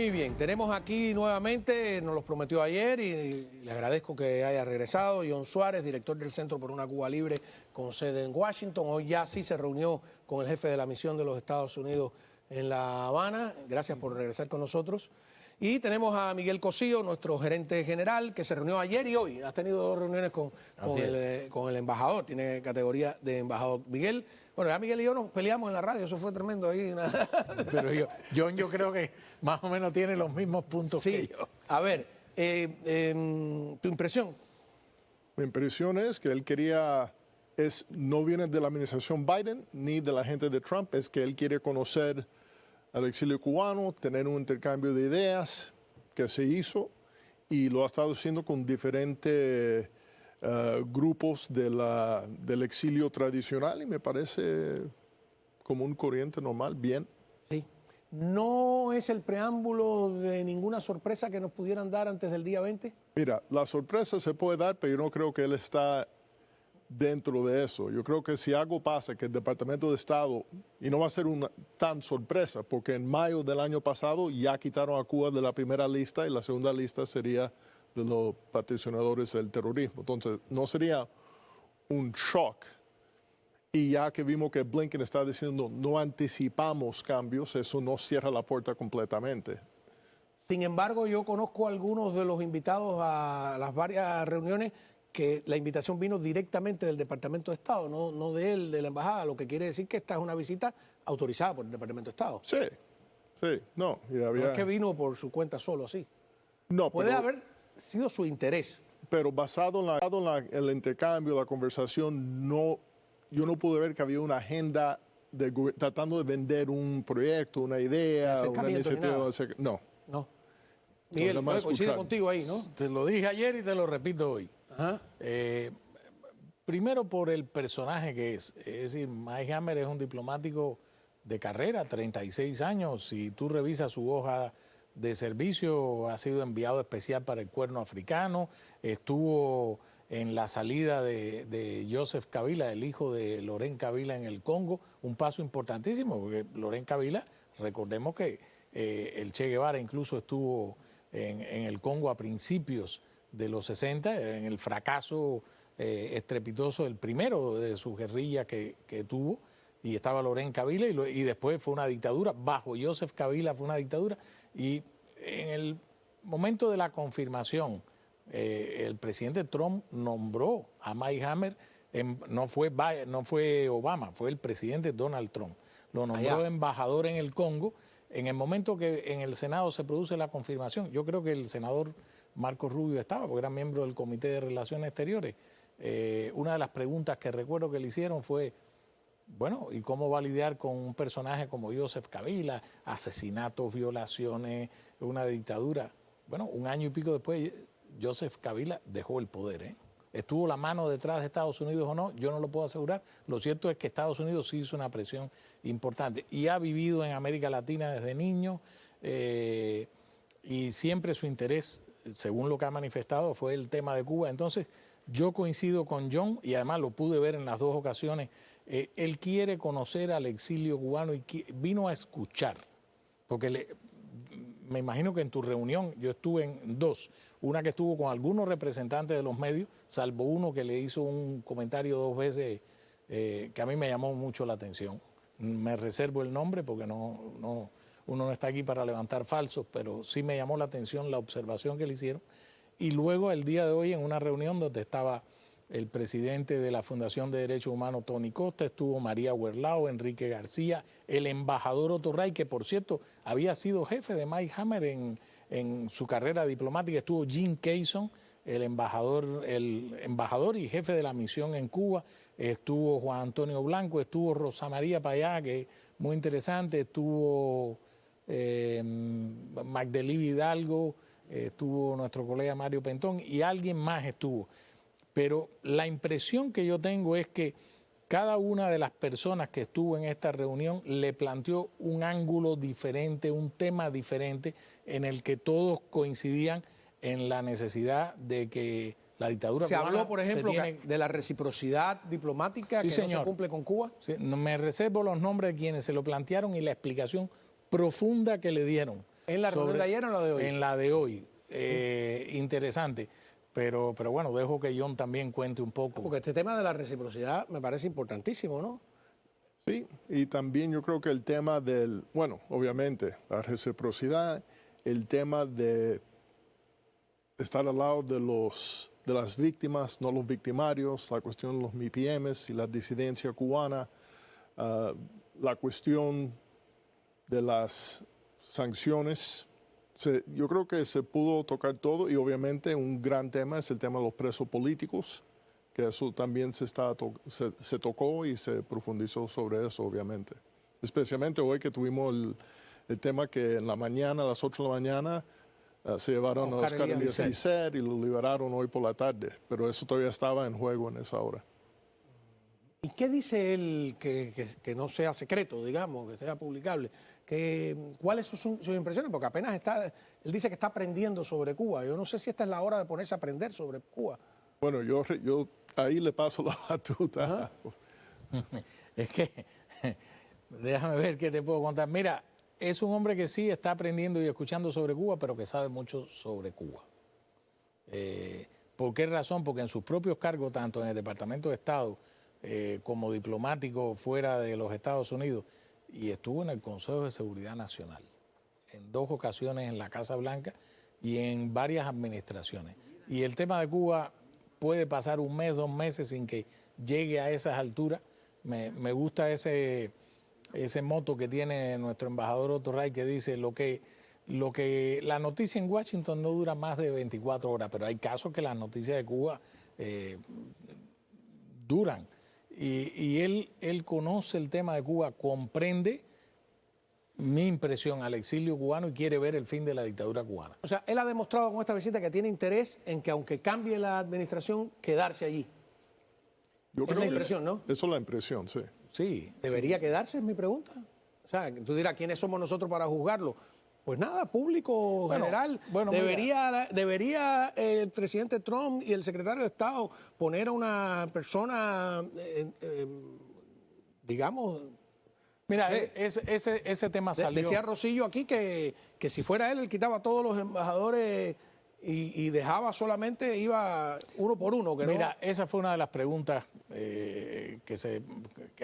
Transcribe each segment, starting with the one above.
Muy bien, tenemos aquí nuevamente, nos los prometió ayer y le agradezco que haya regresado, John Suárez, director del Centro por una Cuba Libre con sede en Washington. Hoy ya sí se reunió con el jefe de la misión de los Estados Unidos en La Habana. Gracias por regresar con nosotros. Y tenemos a Miguel Cosío, nuestro gerente general, que se reunió ayer y hoy. Has tenido dos reuniones con el embajador, tiene categoría de embajador. Miguel, bueno, ya Miguel y yo nos peleamos en la radio, eso fue tremendo ahí. Pero yo creo que más o menos tiene los mismos puntos que yo. A ver, tu impresión. Mi impresión es que él no viene de la administración Biden ni de la gente de Trump, es que él quiere conocer al exilio cubano, tener un intercambio de ideas que se hizo y lo ha estado haciendo con diferentes grupos del exilio tradicional y me parece como un corriente normal, bien. Sí. ¿No es el preámbulo de ninguna sorpresa que nos pudieran dar antes del día 20? Mira, la sorpresa se puede dar, pero yo no creo que él está dentro de eso. Yo creo que si algo pasa, que el Departamento de Estado, y no va a ser una tan sorpresa, porque en mayo del año pasado ya quitaron a Cuba de la primera lista y la segunda lista sería de los patrocinadores del terrorismo. Entonces, no sería un shock. Y ya que vimos que Blinken está diciendo no anticipamos cambios, eso no cierra la puerta completamente. Sin embargo, yo conozco a algunos de los invitados a las varias reuniones que la invitación vino directamente del Departamento de Estado, no de él, de la embajada, lo que quiere decir que esta es una visita autorizada por el Departamento de Estado. Sí, no. No es que vino por su cuenta solo, así. No, puede haber sido su interés. Pero basado en el intercambio, la conversación, yo no pude ver que había una agenda tratando de vender un proyecto, una idea, una iniciativa. No. Miguel, coincide contigo ahí, ¿no? Te lo dije ayer y te lo repito hoy. Ajá. Primero por el personaje que es. Es decir, Mike Hammer es un diplomático de carrera, 36 años. Si tú revisas su hoja de servicio, ha sido enviado especial para el Cuerno Africano, estuvo en la salida de Joseph Kabila, el hijo de Laurent Kabila en el Congo, un paso importantísimo, porque Laurent Kabila, recordemos que el Che Guevara incluso estuvo en el Congo a principios de los 60, en el fracaso estrepitoso, el primero de sus guerrillas que tuvo, y estaba Laurent Kabila, y después fue una dictadura, bajo Joseph Kabila fue una dictadura, y en el momento de la confirmación, el presidente Trump nombró a Mike Hammer, no fue Obama, fue el presidente Donald Trump, lo nombró embajador en el Congo. En el momento que en el Senado se produce la confirmación, yo creo que el senador Marco Rubio estaba, porque era miembro del Comité de Relaciones Exteriores. Una de las preguntas que recuerdo que le hicieron fue, bueno, ¿y cómo va a lidiar con un personaje como Joseph Kabila? Asesinatos, violaciones, una dictadura. Bueno, un año y pico después, Joseph Kabila dejó el poder, ¿Estuvo la mano detrás de Estados Unidos o no? Yo no lo puedo asegurar. Lo cierto es que Estados Unidos sí hizo una presión importante y ha vivido en América Latina desde niño y siempre su interés, según lo que ha manifestado, fue el tema de Cuba. Entonces, yo coincido con John y además lo pude ver en las dos ocasiones. Él quiere conocer al exilio cubano y vino a escuchar, porque me imagino que en tu reunión, yo estuve en dos, una que estuvo con algunos representantes de los medios, salvo uno que le hizo un comentario 2 veces que a mí me llamó mucho la atención. Me reservo el nombre porque uno no está aquí para levantar falsos, pero sí me llamó la atención la observación que le hicieron. Y luego el día de hoy en una reunión donde estaba el presidente de la Fundación de Derechos Humanos, Tony Costa, estuvo María Huerlao, Enrique García, el embajador Otto Ray, que por cierto había sido jefe de Mike Hammer en su carrera diplomática, estuvo Jim Kayson, el embajador y jefe de la misión en Cuba, estuvo Juan Antonio Blanco, estuvo Rosa María Payá, que es muy interesante, estuvo Magdalí Hidalgo, estuvo nuestro colega Mario Pentón y alguien más estuvo. Pero la impresión que yo tengo es que cada una de las personas que estuvo en esta reunión le planteó un ángulo diferente, un tema diferente, en el que todos coincidían en la necesidad de que la dictadura cubana... Se habló, por ejemplo, de la reciprocidad diplomática que no se cumple con Cuba. Sí, me reservo los nombres de quienes se lo plantearon y la explicación profunda que le dieron. ¿En la reunión de ayer o en la de hoy? En la de hoy. Interesante. Pero bueno, dejo que John también cuente un poco. Porque este tema de la reciprocidad me parece importantísimo, ¿no? Sí, y también yo creo que el tema bueno, obviamente, la reciprocidad, el tema de estar al lado de las víctimas, no los victimarios, la cuestión de los MIPIMs y la disidencia cubana, la cuestión de las sanciones. Yo creo que se pudo tocar todo y obviamente un gran tema es el tema de los presos políticos, que eso también se tocó y se profundizó sobre eso, obviamente. Especialmente hoy que tuvimos el tema que en la mañana, a las 8 de la mañana, se llevaron a Oscar Elías Licer y lo liberaron hoy por la tarde, pero eso todavía estaba en juego en esa hora. ¿Y qué dice él que no sea secreto, digamos, que sea publicable? ¿Cuáles son sus impresiones? Porque apenas él dice que está aprendiendo sobre Cuba. Yo no sé si esta es la hora de ponerse a aprender sobre Cuba. Bueno, yo ahí le paso la batuta. Es que, déjame ver qué te puedo contar. Mira, es un hombre que sí está aprendiendo y escuchando sobre Cuba, pero que sabe mucho sobre Cuba. ¿Por qué razón? Porque en sus propios cargos, tanto en el Departamento de Estado como diplomático fuera de los Estados Unidos, y estuvo en el Consejo de Seguridad Nacional, en 2 ocasiones en la Casa Blanca y en varias administraciones. Y el tema de Cuba puede pasar 1 mes, 2 meses sin que llegue a esas alturas. Me gusta ese moto que tiene nuestro embajador Otto Ray, que dice la noticia en Washington no dura más de 24 horas, pero hay casos que las noticias de Cuba duran. Y él conoce el tema de Cuba, comprende mi impresión al exilio cubano y quiere ver el fin de la dictadura cubana. O sea, él ha demostrado con esta visita que tiene interés en que aunque cambie la administración, quedarse allí. Yo creo la impresión, ¿no? Eso es la impresión, sí. Sí. ¿Debería quedarse, es mi pregunta? O sea, tú dirás, ¿quiénes somos nosotros para juzgarlo? Pues nada, público general. Debería el presidente Trump y el secretario de Estado poner a una persona, digamos... Mira, ese tema salió... Decía Rosillo aquí que si fuera él quitaba a todos los embajadores y dejaba solamente, iba uno por uno. Mira, esa fue una de las preguntas que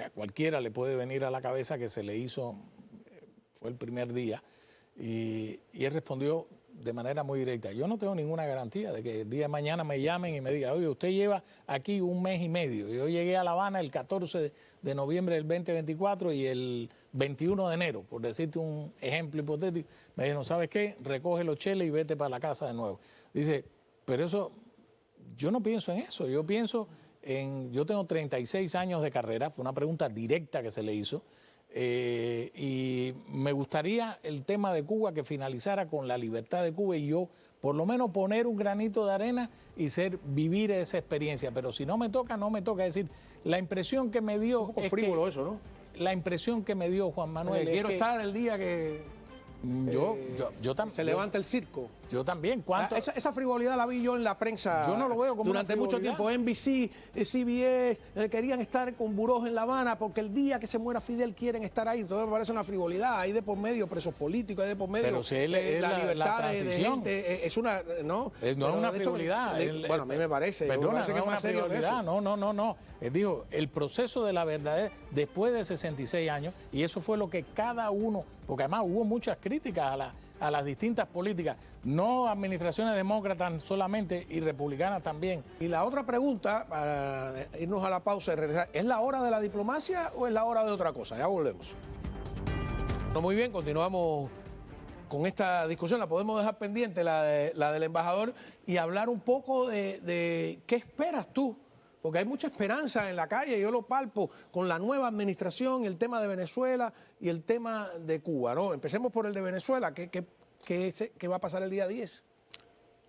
a cualquiera le puede venir a la cabeza, que se le hizo, fue el primer día, y él respondió de manera muy directa: yo no tengo ninguna garantía de que el día de mañana me llamen y me digan, oye, usted lleva aquí 1 mes y medio. Yo llegué a La Habana el 14 de noviembre del 2024 y el 21 de enero, por decirte un ejemplo hipotético, me dijeron, ¿sabes qué? Recoge los cheles y vete para la casa de nuevo. Dice, pero eso, yo no pienso en eso, yo pienso yo tengo 36 años de carrera, fue una pregunta directa que se le hizo, y me gustaría el tema de Cuba que finalizara con la libertad de Cuba y yo por lo menos poner un granito de arena y vivir esa experiencia, pero si no me toca, no me toca. Es decir, la impresión que me dio... Un poco frívolo eso, ¿no? La impresión que me dio Juan Manuel quiero estar el día que... Yo también. Se levanta el circo. Yo también. Esa frivolidad la vi yo en la prensa. Yo no lo veo como durante mucho tiempo. NBC, CBS, querían estar con burós en La Habana porque el día que se muera Fidel quieren estar ahí. Entonces me parece una frivolidad. Hay de por medio presos políticos, hay de por medio. Pero si la libertad de gente. Es una. No, no es una frivolidad. Bueno, a mí me parece. Perdona, no es una frivolidad. No. Digo, el proceso de la verdad después de 66 años, y eso fue lo que cada uno, porque además hubo muchas críticas a las distintas políticas, no administraciones demócratas solamente y republicanas también. Y la otra pregunta, para irnos a la pausa y regresar, ¿es la hora de la diplomacia o es la hora de otra cosa? Ya volvemos. No, muy bien, continuamos con esta discusión, la podemos dejar pendiente, la del embajador, y hablar un poco de qué esperas tú, porque hay mucha esperanza en la calle, yo lo palpo con la nueva administración, el tema de Venezuela y el tema de Cuba, ¿no? Empecemos por el de Venezuela, ¿qué va a pasar el día 10?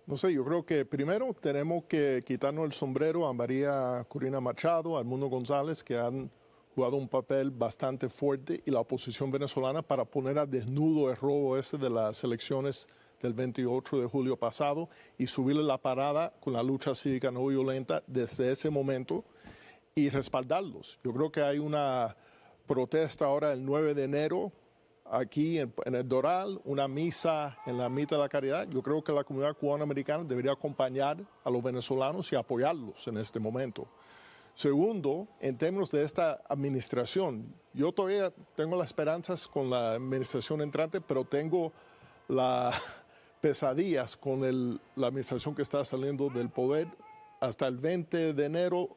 No sé, yo creo que primero tenemos que quitarnos el sombrero a María Corina Machado, a Edmundo González, que han jugado un papel bastante fuerte, y la oposición venezolana para poner a desnudo el robo ese de las elecciones del 28 de julio pasado y subirle la parada con la lucha cívica no violenta desde ese momento y respaldarlos. Yo creo que hay una protesta ahora el 9 de enero aquí en el Doral, una misa en la mitad de la caridad. Yo creo que la comunidad cubano-americana debería acompañar a los venezolanos y apoyarlos en este momento. Segundo, en términos de esta administración, yo todavía tengo las esperanzas con la administración entrante, pero tengo las pesadillas con la administración que está saliendo del poder. Hasta el 20 de enero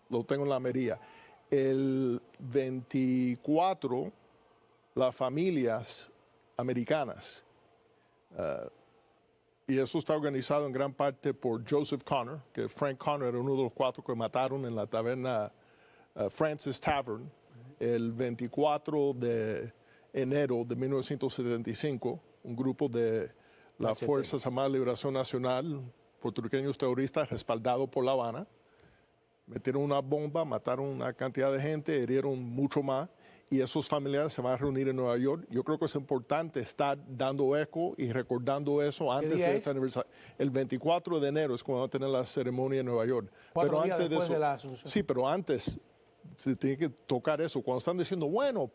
lo tengo en la Almería. El 24, las familias americanas, y eso está organizado en gran parte por Joseph Connor, que Frank Connor era uno de los 4 que mataron en la taberna Francis Tavern el 24 de enero de 1975, un grupo de las Fuerzas Armadas de Liberación Nacional, puertorriqueños terroristas respaldados por La Habana, metieron una bomba, mataron una cantidad de gente, herieron mucho más, y esos familiares se van a reunir en Nueva York. Yo creo que es importante estar dando eco y recordando eso antes de este aniversario. El 24 de enero es cuando van a tener la ceremonia en Nueva York. 4 pero días antes después de eso, de la Asunción. Sí, pero antes se tiene que tocar eso. Cuando están diciendo, bueno,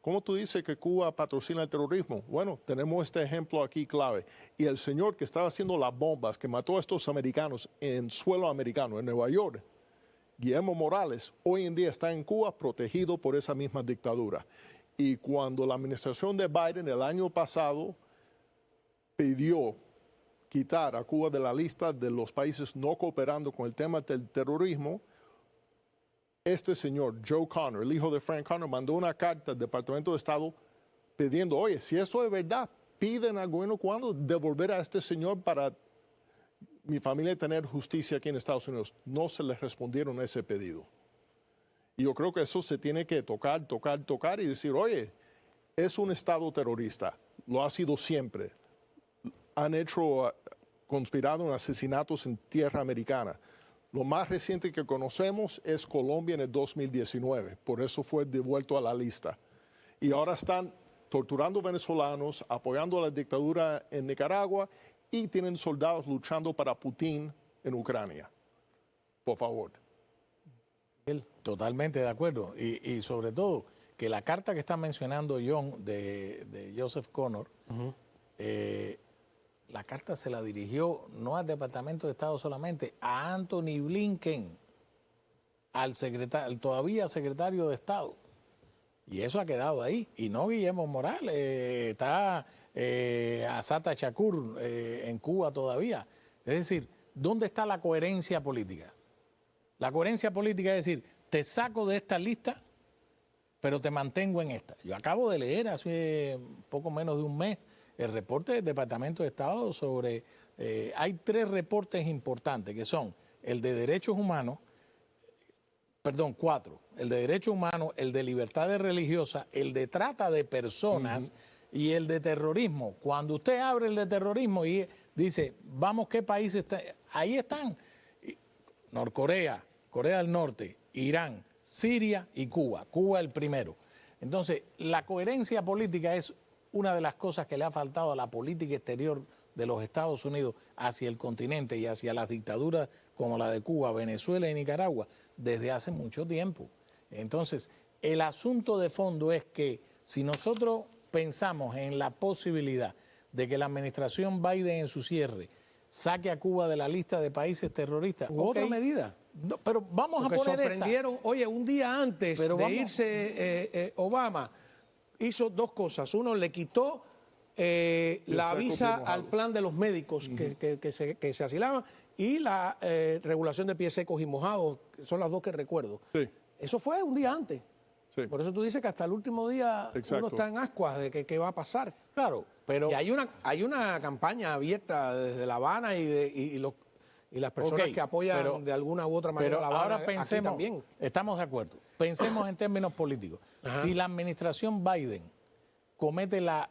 ¿cómo tú dices que Cuba patrocina el terrorismo? Bueno, tenemos este ejemplo aquí clave. Y el señor que estaba haciendo las bombas, que mató a estos americanos en suelo americano, en Nueva York, Guillermo Morales, hoy en día está en Cuba protegido por esa misma dictadura. Y cuando la administración de Biden el año pasado pidió quitar a Cuba de la lista de los países no cooperando con el tema del terrorismo, este señor, Joe Connor, el hijo de Frank Connor, mandó una carta al Departamento de Estado pidiendo, oye, si eso es verdad, piden al gobierno cubano devolver a este señor para mi familia tener justicia aquí en Estados Unidos. No se les respondieron a ese pedido. Y yo creo que eso se tiene que tocar y decir, oye, es un Estado terrorista, lo ha sido siempre. Han conspirado en asesinatos en tierra americana. Lo más reciente que conocemos es Colombia en el 2019, por eso fue devuelto a la lista. Y ahora están torturando venezolanos, apoyando a la dictadura en Nicaragua y tienen soldados luchando para Putin en Ucrania. Por favor. Totalmente de acuerdo. Y sobre todo, que la carta que está mencionando John de Joseph Connor, la carta se la dirigió no al Departamento de Estado solamente, a Anthony Blinken, al todavía secretario de Estado. Y eso ha quedado ahí. Y no Guillermo Morales, está Assata Shakur en Cuba todavía. Es decir, ¿dónde está la coherencia política? La coherencia política es decir, te saco de esta lista, pero te mantengo en esta. Yo acabo de leer hace poco menos de un mes el reporte del Departamento de Estado sobre... hay 3 reportes importantes que son el de derechos humanos, 4, el de derechos humanos, el de libertades religiosas, el de trata de personas y el de terrorismo. Cuando usted abre el de terrorismo y dice, vamos, ¿qué países están? Ahí están. Norcorea, Corea del Norte, Irán, Siria y Cuba. Cuba el primero. Entonces, la coherencia política es una de las cosas que le ha faltado a la política exterior de los Estados Unidos hacia el continente y hacia las dictaduras como la de Cuba, Venezuela y Nicaragua desde hace mucho tiempo. Entonces, el asunto de fondo es que si nosotros pensamos en la posibilidad de que la administración Biden en su cierre saque a Cuba de la lista de países terroristas. ¿Otra medida? No, pero vamos Porque a poner sorprendieron, oye, un día antes Pero de vamos- irse Obama, hizo 2 cosas. Uno, le quitó la saco visa de al mojados. plan de los médicos que se asilaban y la regulación de pies secos y mojados, que son las 2 que recuerdo. Sí. Eso fue un día antes. Sí. Por eso tú dices que hasta el último día Exacto. uno está en ascuas de que qué va a pasar. Claro, pero... Y hay una campaña abierta desde La Habana y las personas Ok, que apoyan pero- de alguna u otra manera Pero La Habana ahora aquí pensemos, también. estamos de acuerdo, pensemos en términos políticos. Si la administración Biden comete la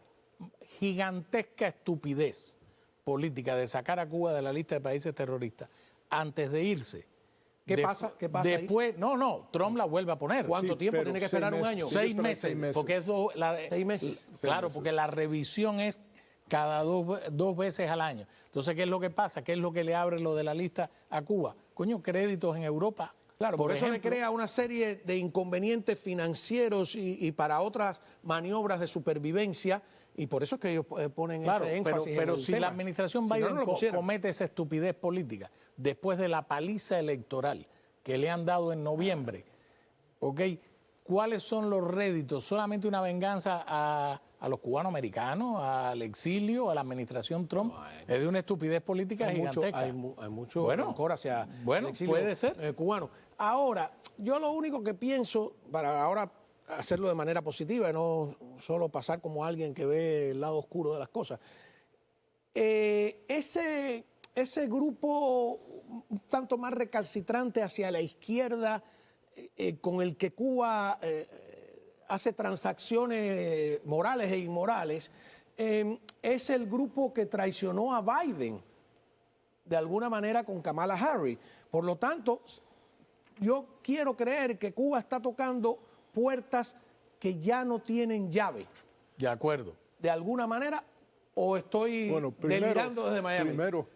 gigantesca estupidez política de sacar a Cuba de la lista de países terroristas antes de irse, ¿Qué pasa? ¿Qué pasa ahí? después, no, Trump la vuelve a poner. ¿Cuánto Sí, tiempo? pero Tiene que 6 esperar un meses. año. Sí. 6 esperar meses, 6 meses. porque eso... 6 meses. Claro, meses. porque la revisión es cada dos veces al año. Entonces, ¿qué es lo que pasa? ¿Qué es lo que le abre lo de la lista a Cuba? Coño, créditos en Europa. Claro, por eso le crea una serie de inconvenientes financieros y para otras maniobras de supervivencia, y por eso es que ellos ponen ese énfasis pero en el si tema. la administración Biden comete esa estupidez política después de la paliza electoral que le han dado en noviembre, ¿ok? ¿Cuáles son los réditos? ¿Solamente una venganza a los cubanos americanos, al exilio, a la administración Trump? Es de una estupidez política gigantesca. Hay mucho rencor hacia el exilio puede ser. Cubano. Ahora, yo lo único que pienso, para ahora hacerlo de manera positiva y no solo pasar como alguien que ve el lado oscuro de las cosas, ese grupo un tanto más recalcitrante hacia la izquierda, con el que Cuba hace transacciones morales e inmorales, es el grupo que traicionó a Biden de alguna manera con Kamala Harris. Por lo tanto, yo quiero creer que Cuba está tocando puertas que ya no tienen llave. De acuerdo. De alguna manera, o estoy delirando desde Miami. Primero,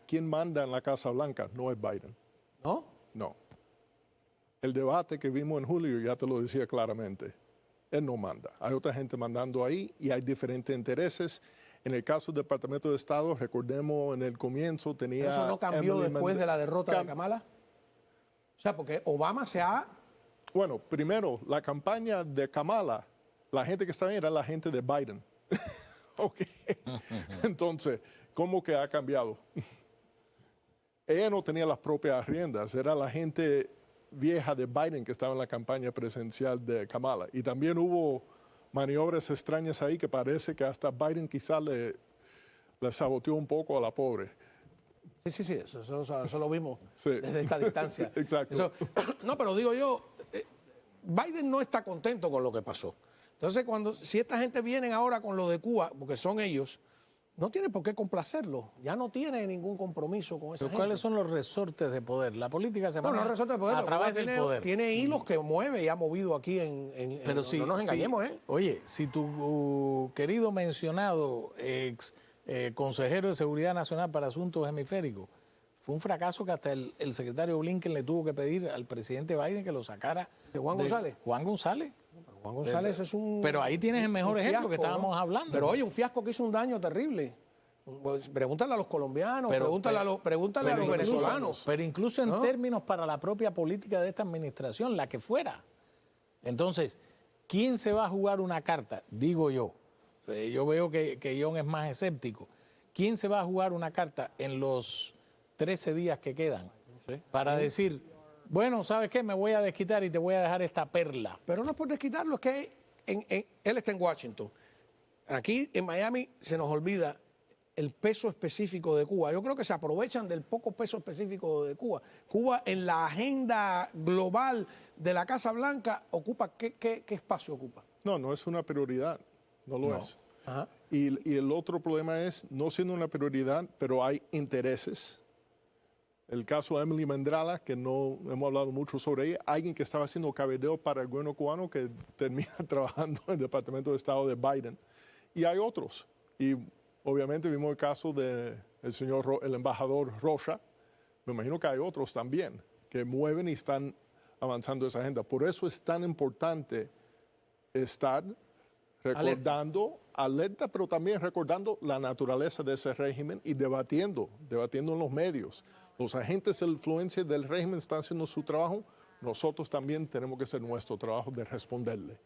¿quién manda en la Casa Blanca? No es Biden. ¿No? No. El debate que vimos en julio ya te lo decía claramente. Él no manda. Hay otra gente mandando ahí y hay diferentes intereses. En el caso del Departamento de Estado, recordemos en el comienzo tenía... ¿Eso no cambió después de la derrota de Kamala? O sea, porque Obama se ha... Bueno, primero, la campaña de Kamala, la gente que estaba ahí era la gente de Biden. Ok. Entonces, ¿cómo que ha cambiado? Ella no tenía las propias riendas, era la gente vieja de Biden que estaba en la campaña presidencial de Kamala. Y también hubo maniobras extrañas ahí que parece que hasta Biden quizás le saboteó un poco a la pobre. Sí, eso lo vimos Sí. desde esta distancia. Exacto. No, pero digo yo, Biden no está contento con lo que pasó. Entonces, si esta gente viene ahora con lo de Cuba, porque son ellos, no tiene por qué complacerlo. Ya no tiene ningún compromiso con esa gente. ¿Cuáles son los resortes de poder? La política se maneja resortes de poder, a través del poder. Tiene hilos que mueve y ha movido aquí Pero no nos engañemos, ¿eh? Oye, si tu querido mencionado consejero de Seguridad Nacional para Asuntos Hemisféricos fue un fracaso que hasta el secretario Blinken le tuvo que pedir al presidente Biden que lo sacara. ¿De Juan González? Juan González. Juan González es un... Pero ahí tienes el mejor ejemplo que estábamos hablando. Pero oye, un fiasco que hizo un daño terrible. Pregúntale a los colombianos, pregúntale a los venezolanos. Pero incluso en términos para la propia política de esta administración, la que fuera. Entonces, ¿quién se va a jugar una carta? Digo yo. Yo veo que John es más escéptico. ¿Quién se va a jugar una carta en los 13 días que quedan para decir, bueno, ¿sabes qué? Me voy a desquitar y te voy a dejar esta perla? Pero no es por desquitarlo, es que él está en Washington. Aquí en Miami se nos olvida el peso específico de Cuba. Yo creo que se aprovechan del poco peso específico de Cuba. Cuba en la agenda global de la Casa Blanca ocupa, ¿qué espacio ocupa? No es una prioridad, no lo es. Ajá. Y el otro problema es, no siendo una prioridad, pero hay intereses. El caso de Emily Mendrala, que no hemos hablado mucho sobre ella, alguien que estaba haciendo cabildeo para el gobierno cubano que termina trabajando en el Departamento de Estado de Biden. Y hay otros. Y obviamente vimos el caso del el embajador Rocha. Me imagino que hay otros también que mueven y están avanzando esa agenda. Por eso es tan importante estar recordando, alerta, pero también recordando la naturaleza de ese régimen y debatiendo en los medios. Los agentes de influencia del régimen están haciendo su trabajo, nosotros también tenemos que hacer nuestro trabajo de responderle.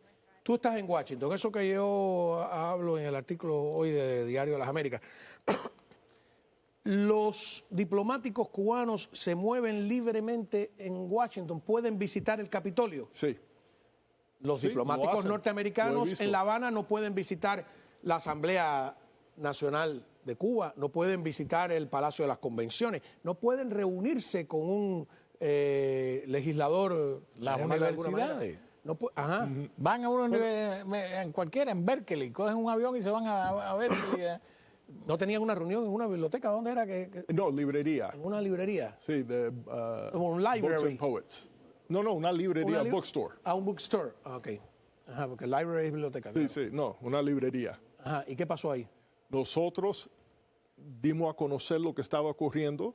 Tú estás en Washington, eso que yo hablo en el artículo hoy de Diario de las Américas. Los diplomáticos cubanos se mueven libremente en Washington, pueden visitar el Capitolio. Sí. Los diplomáticos norteamericanos en La Habana no pueden visitar la Asamblea Nacional de Cuba, no pueden visitar el Palacio de las Convenciones, no pueden reunirse con un legislador. Las universidades. No Van a en cualquiera, en Berkeley, cogen un avión y se van a Berkeley. ¿No tenían una reunión en una biblioteca? ¿Dónde era? No, librería. En una librería. Sí, de un library. Books and Poets. No, una librería, bookstore. Un bookstore. Ok. Ajá, porque library es biblioteca. Sí, sí, no, una librería. Ajá, ¿y qué pasó ahí? Nosotros dimos a conocer lo que estaba ocurriendo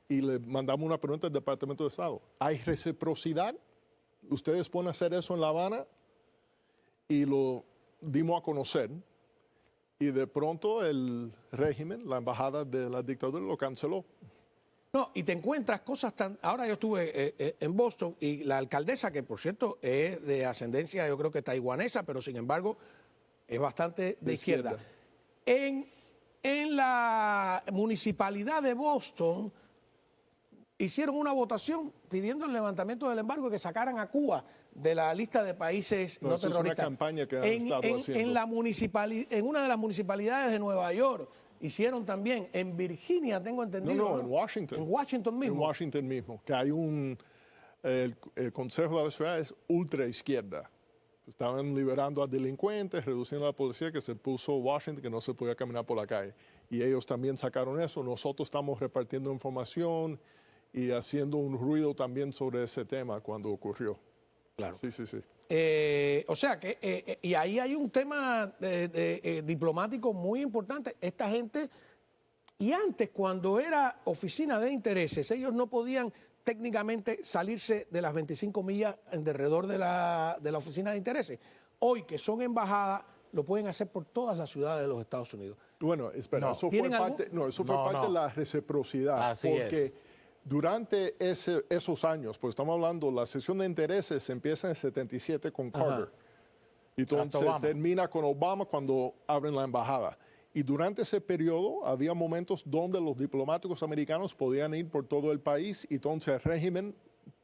y le mandamos una pregunta al Departamento de Estado. ¿Hay reciprocidad? ¿Ustedes pueden hacer eso en La Habana? Y lo dimos a conocer. Y de pronto el régimen, la embajada de la dictadura, lo canceló. No, y te encuentras cosas tan... Ahora yo estuve en Boston y la alcaldesa, que por cierto es de ascendencia, yo creo que taiwanesa, pero sin embargo es bastante de izquierda. En la municipalidad de Boston hicieron una votación pidiendo el levantamiento del embargo y que sacaran a Cuba de la lista de países no terroristas. Es una campaña que han estado haciendo. En una de las municipalidades de Nueva York hicieron también, en Virginia tengo entendido. No, en Washington. En Washington mismo. En Washington mismo, que hay el Consejo de la Ciudad es ultra izquierda. Estaban liberando a delincuentes, reduciendo a la policía, que se puso Washington, que no se podía caminar por la calle. Y ellos también sacaron eso. Nosotros estamos repartiendo información y haciendo un ruido también sobre ese tema cuando ocurrió. Claro. Sí, sí, sí. O sea que, y ahí hay un tema diplomático muy importante. Esta gente, y antes cuando era oficina de intereses, ellos no podían técnicamente salirse de las 25 millas alrededor de la oficina de intereses. Hoy que son embajadas, lo pueden hacer por todas las ciudades de los Estados Unidos. Bueno, espera, No. eso fue ¿Tienen parte, no, eso fue parte de la reciprocidad. Así porque es. durante esos años, pues estamos hablando, la sesión de intereses empieza en el 77 con Carter. Y entonces termina con Obama cuando abren la embajada. Y durante ese periodo había momentos donde los diplomáticos americanos podían ir por todo el país y entonces el régimen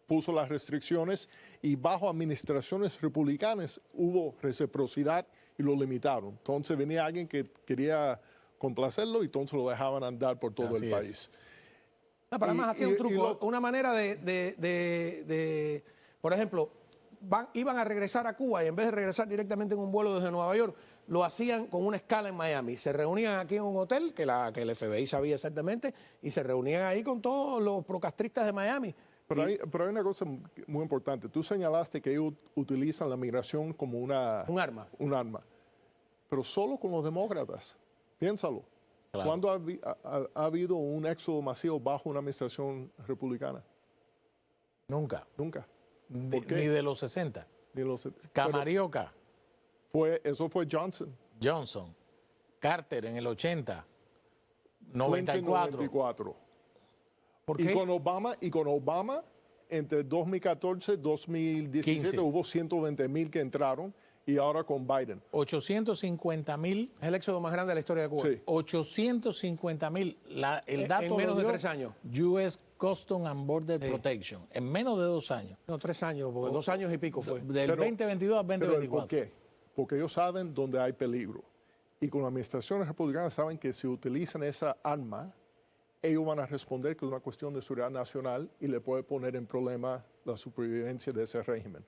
puso las restricciones y bajo administraciones republicanas hubo reciprocidad y lo limitaron. Entonces venía alguien que quería complacerlo y entonces lo dejaban andar por todo el país. No, pero además hacía un truco, una manera por ejemplo, iban a regresar a Cuba y en vez de regresar directamente en un vuelo desde Nueva York, lo hacían con una escala en Miami. Se reunían aquí en un hotel, que el FBI sabía exactamente, y se reunían ahí con todos los procastristas de Miami. Pero hay una cosa muy importante. Tú señalaste que ellos utilizan la migración como un arma. Un arma. Pero solo con los demócratas. Piénsalo. Claro. ¿Cuándo ha habido un éxodo masivo bajo una administración republicana? Nunca. Nunca. Ni de los 60. Ni los, Camarioca. Eso fue Johnson. Johnson. Carter en el 80. 94. 94. ¿Por qué? Y con Obama, entre 2014 y 2017 15. hubo 120,000 que entraron y ahora con Biden. 850,000. Es el éxodo más grande de la historia de Cuba. Sí. 850,000. El dato en menos lo de dio 3 años. US Customs and Border Protection. En menos de 2 años. No, 3 años, porque 2 años y pico fue. Del 2022 al 2024. ¿Por qué? Porque ellos saben dónde hay peligro. Y con la administración republicana saben que si utilizan esa arma, ellos van a responder que es una cuestión de seguridad nacional y le puede poner en problema la supervivencia de ese régimen.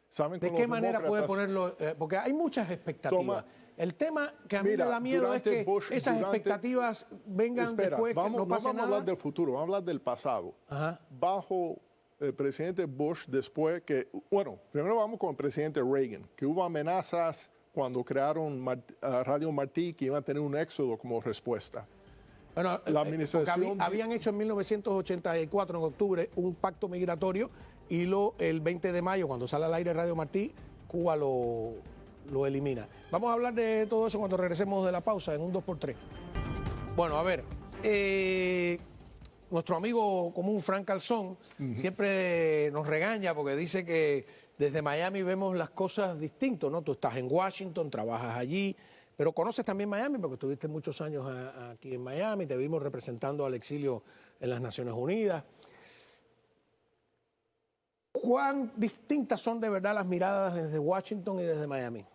¿Saben ¿De qué manera puede ponerlo? Porque hay muchas expectativas. El tema que a mí me da miedo es que esas expectativas vengan después, que no pase no vamos nada. A hablar del futuro, vamos a hablar del pasado. Ajá. Bajo el presidente Bush, después primero vamos con el presidente Reagan, que hubo amenazas cuando crearon Radio Martí que iban a tener un éxodo como respuesta. Bueno, la administración habían hecho en 1984, en octubre, un pacto migratorio y el 20 de mayo, cuando sale al aire Radio Martí, Cuba lo elimina. Vamos a hablar de todo eso cuando regresemos de la pausa, en un 2x3. Bueno, a ver, nuestro amigo común, Frank Calzón, siempre nos regaña porque dice que desde Miami vemos las cosas distintas, ¿no? Tú estás en Washington, trabajas allí, pero conoces también Miami porque estuviste muchos años aquí en Miami, te vimos representando al exilio en las Naciones Unidas. ¿Cuán distintas son de verdad las miradas desde Washington y desde Miami?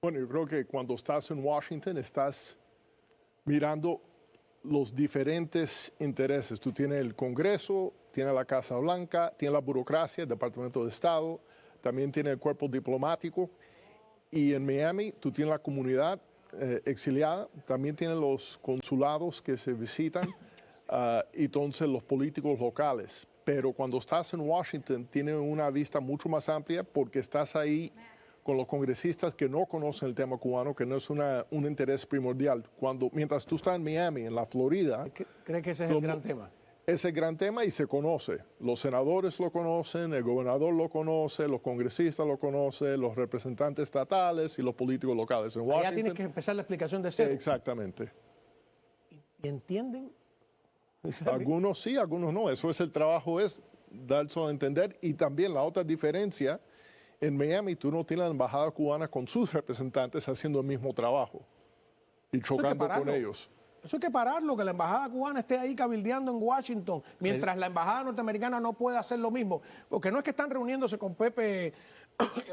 Bueno, yo creo que cuando estás en Washington estás mirando los diferentes intereses. Tú tienes el Congreso, tienes la Casa Blanca, tienes la burocracia, el Departamento de Estado, también tienes el cuerpo diplomático. Y en Miami tú tienes la comunidad exiliada, también tienes los consulados que se visitan y entonces los políticos locales. Pero cuando estás en Washington tienes una vista mucho más amplia porque estás ahí con los congresistas que no conocen el tema cubano, que no es un interés primordial. Mientras tú estás en Miami, en la Florida... ¿Crees que ese es el gran tema? ese gran tema y se conoce. Los senadores lo conocen, el gobernador lo conoce, los congresistas lo conocen, los representantes estatales y los políticos locales. En Ya Washington, tienes que empezar la explicación de cero. exactamente. ¿Y entienden? Algunos sí, algunos no. Eso es el trabajo, es darse a entender. Y también la otra diferencia, en Miami tú no tienes la embajada cubana con sus representantes haciendo el mismo trabajo y chocando con ellos. Eso hay que pararlo, que la embajada cubana esté ahí cabildeando en Washington, mientras la embajada norteamericana no puede hacer lo mismo. Porque no es que están reuniéndose con Pepe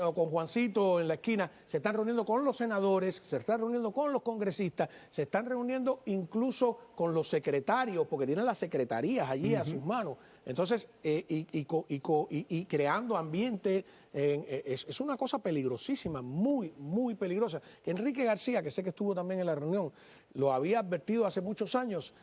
o con Juancito en la esquina, se están reuniendo con los senadores, se están reuniendo con los congresistas, se están reuniendo incluso con los secretarios, porque tienen las secretarías allí a sus manos. Entonces, y creando ambiente, es una cosa peligrosísima, muy, muy peligrosa. Que Enrique García, que sé que estuvo también en la reunión, lo había advertido hace muchos años.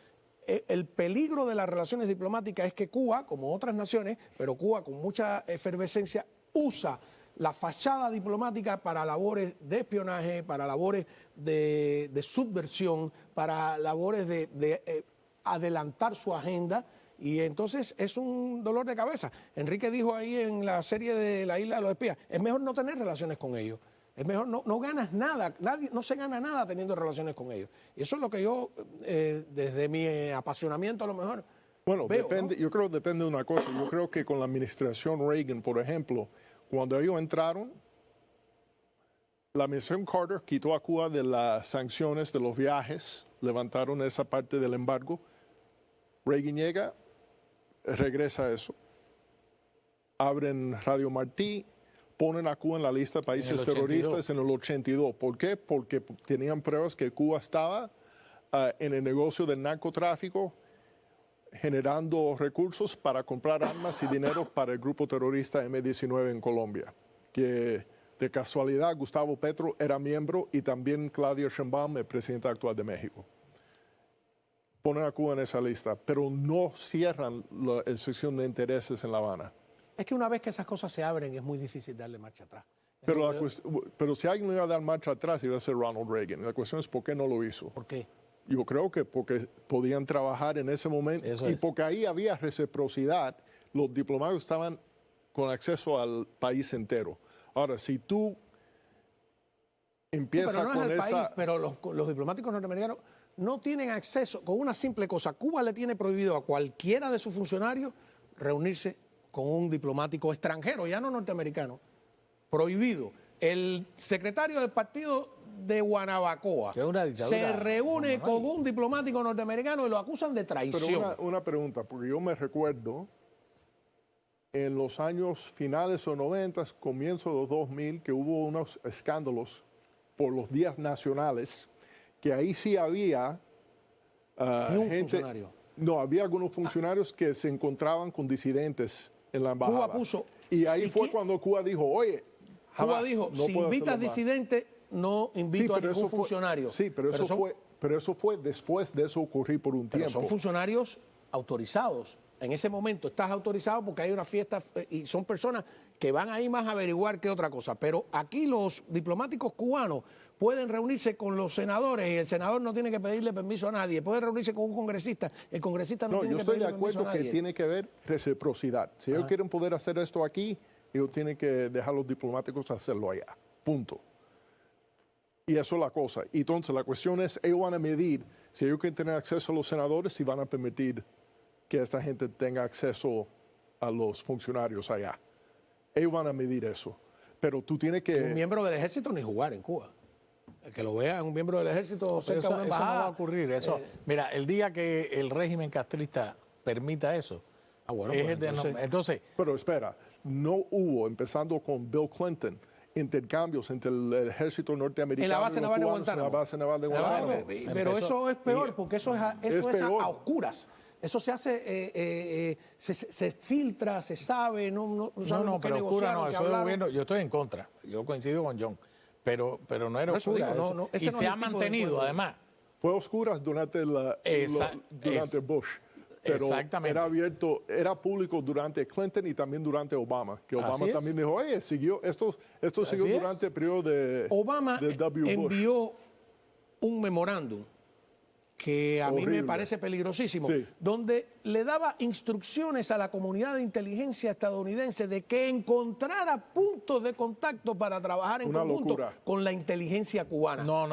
El peligro de las relaciones diplomáticas es que Cuba, como otras naciones, pero Cuba con mucha efervescencia, usa la fachada diplomática para labores de espionaje, para labores de subversión, para labores de adelantar su agenda. Y entonces es un dolor de cabeza. Enrique dijo ahí en la serie de La Isla de los Espías, es mejor no tener relaciones con ellos. Es mejor, no ganas nada, no se gana nada teniendo relaciones con ellos. Y eso es lo que yo, desde mi apasionamiento a lo mejor, bueno, veo, depende, ¿no? yo creo que depende de una cosa. Yo creo que con la administración Reagan, por ejemplo, cuando ellos entraron, la administración Carter quitó a Cuba de las sanciones de los viajes, levantaron esa parte del embargo. Reagan llega, regresa eso. Abren Radio Martí, ponen a Cuba en la lista de países terroristas en el 82. ¿Por qué? Porque tenían pruebas que Cuba estaba en el negocio del narcotráfico, generando recursos para comprar armas y dinero para el grupo terrorista M-19 en Colombia, que de casualidad Gustavo Petro era miembro y también Claudia Sheinbaum, el presidente actual de México. Ponen a Cuba en esa lista, pero no cierran la sección de intereses en La Habana. Es que una vez que esas cosas se abren es muy difícil darle marcha atrás. Pero si alguien le iba a dar marcha atrás, iba a ser Ronald Reagan. La cuestión es por qué no lo hizo. ¿Por qué? Yo creo que porque podían trabajar en ese momento porque ahí había reciprocidad. Los diplomáticos estaban con acceso al país entero. Ahora, si tú empiezas pero no con es el esa... país, pero los diplomáticos norteamericanos no tienen acceso, con una simple cosa. Cuba le tiene prohibido a cualquiera de sus funcionarios reunirse con un diplomático extranjero, ya no norteamericano. Prohibido. El secretario del partido de Guanabacoa Que es una dictadura, se reúne con un diplomático norteamericano y lo acusan de traición. Pero una pregunta, porque yo me recuerdo en los años finales o 90, comienzo de los 2000, que hubo unos escándalos por los días nacionales, que ahí sí había Ni un gente... funcionario. No, había algunos funcionarios que se encontraban con disidentes en la embajada. Cuba puso... Y ahí fue cuando Cuba dijo, oye, Cuba dijo, no si puedo invitas hacerlo más. disidentes, no invito a ningún funcionario. Sí, pero eso fue después de eso ocurrir por un Pero tiempo. son funcionarios autorizados. En ese momento estás autorizado porque hay una fiesta y son personas que van ahí más a averiguar que otra cosa. Pero aquí los diplomáticos cubanos pueden reunirse con los senadores y el senador no tiene que pedirle permiso a nadie. Puede reunirse con un congresista, el congresista no tiene que pedirle permiso a nadie. Yo estoy de acuerdo que tiene que haber reciprocidad. Si ellos quieren poder hacer esto aquí, ellos tienen que dejar a los diplomáticos hacerlo allá. Punto. Y eso es la cosa. Y entonces la cuestión es, ellos van a medir si ellos quieren tener acceso a los senadores, si van a permitir que esta gente tenga acceso a los funcionarios allá. Ellos van a medir eso. Pero tú tienes que... Un miembro del ejército ni jugar en Cuba. El que lo vea, un miembro del ejército cerca de una Eso no embajada. va a ocurrir. Mira, el día que el régimen castrista permita eso, bueno, es pues el de entonces, Pero espera, no hubo, empezando con Bill Clinton, intercambios entre el ejército norteamericano en la base y los naval de cubanos en la Guantánamo. base naval de Guantánamo. Pero eso es peor, porque eso es peor. a oscuras. Eso se hace, se filtra, se sabe, no sabemos qué pero oscura negociaron, no, qué eso de hablaron. gobierno, yo estoy en contra, yo coincido con John, pero no era Por eso oscura, digo, eso. ese Y no se es ha el tipo de mantenido encuentro. además. Fue oscuras durante Bush, pero Exactamente. era abierto, era público durante Clinton y también durante Obama, que Obama Así es. también dijo, oye, esto siguió es. durante el periodo de Obama W. Bush. envió un memorándum que a mí me Horrible. parece peligrosísimo, Sí. donde le daba instrucciones a la comunidad de inteligencia estadounidense de que encontrara puntos de contacto para trabajar en Una conjunto locura. con la inteligencia cubana. No.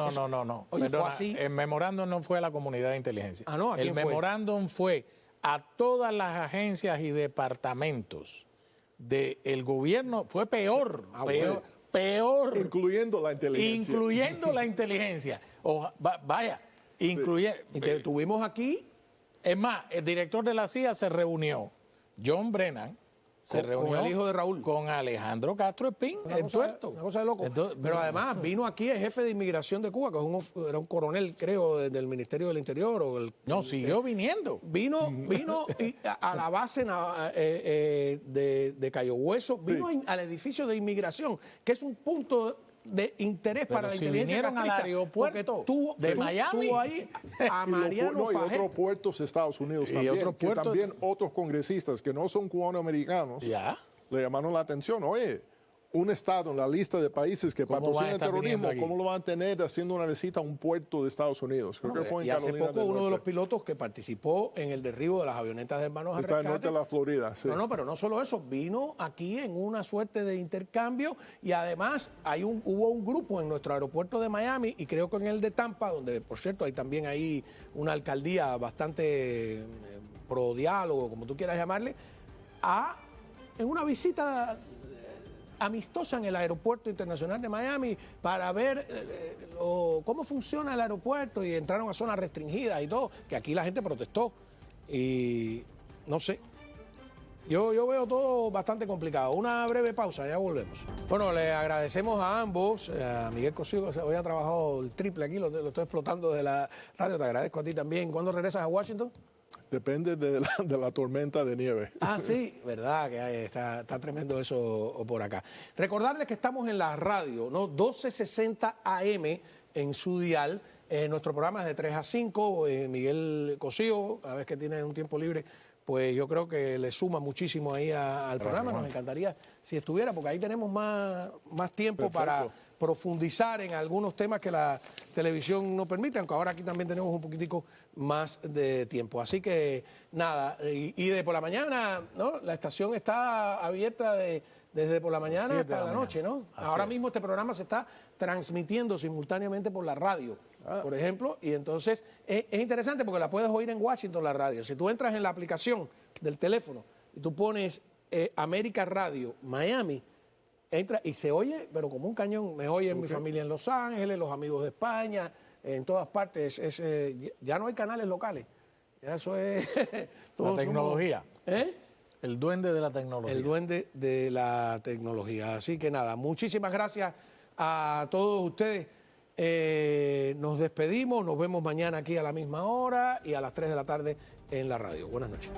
Oye, Perdona, fue así. el memorándum no fue a la comunidad de inteligencia. Ah, no, ¿a el quién fue? memorándum fue a todas las agencias y departamentos del gobierno. Fue peor, peor. Incluyendo la inteligencia. Incluyendo la inteligencia. Vaya, incluyendo. Y que tuvimos aquí Es más, el director de la CIA se reunió, John Brennan, se Con reunió el hijo de Raúl. con Alejandro Castro Espín, el tuerto. Una cosa de loco. Entonces, Pero además vino aquí el jefe de inmigración de Cuba, que era un coronel, creo, del Ministerio del Interior. No, siguió viniendo. Vino y a la base de Cayo Hueso, vino al edificio de inmigración, que es un punto de interés Pero para la si inteligencia vinieron al castrista, aeropuerto porque tuvo de Miami. tuvo ahí a Y Mariano y Fajet. otros puertos de Estados Unidos Y también, otros que puertos- también otros congresistas que no son cubanoamericanos Ya. le llamaron la atención. Oye, un estado en la lista de países que ¿Cómo van a patrocinan el estar terrorismo, viniendo aquí? ¿cómo lo van a tener haciendo una visita a un puerto de Estados Unidos? Creo que fue en Y hace Carolina poco del uno de los Norte. pilotos que participó en el derribo de las avionetas de Hermanos al Está en el norte Rescate. de la Florida, sí. No, pero no solo eso, vino aquí en una suerte de intercambio y además hubo un grupo en nuestro aeropuerto de Miami y creo que en el de Tampa, donde por cierto hay también ahí una alcaldía bastante pro diálogo, como tú quieras llamarle, en una visita amistosa en el Aeropuerto Internacional de Miami para ver cómo funciona el aeropuerto y entraron a zonas restringidas y todo, que aquí la gente protestó y no sé. Yo veo todo bastante complicado. Una breve pausa, ya volvemos. Bueno, le agradecemos a ambos, a Miguel Cosío, que hoy ha trabajado el triple aquí, lo estoy explotando de la radio, te agradezco a ti también. ¿Cuándo regresas a Washington? Depende de la tormenta de nieve. Ah, sí, verdad que está tremendo eso por acá. Recordarles que estamos en la radio, ¿no? 1260 AM en su dial. Nuestro programa es de 3 a 5. Miguel Cosío, a veces que tiene un tiempo libre, pues yo creo que le suma muchísimo ahí al programa. Nos encantaría si estuviera, porque ahí tenemos más tiempo para profundizar en algunos temas que la televisión no permite, aunque ahora aquí también tenemos un poquitico más de tiempo. Así que nada, y de por la mañana, ¿no? La estación está abierta desde por la mañana 7 de hasta la la mañana. noche, ¿no? Así Ahora es. mismo este programa se está transmitiendo simultáneamente por la radio, por ejemplo, y entonces es interesante porque la puedes oír en Washington, la radio. Si tú entras en la aplicación del teléfono y tú pones América Radio Miami, entra y se oye, pero como un cañón. Me oye mi familia en Los Ángeles, los amigos de España, en todas partes. Ya no hay canales locales. Ya eso es... La tecnología. ¿Eh? El duende de la tecnología. El duende de la tecnología. Así que nada, muchísimas gracias a todos ustedes. Nos despedimos, nos vemos mañana aquí a la misma hora y a las 3 de la tarde en la radio. Buenas noches.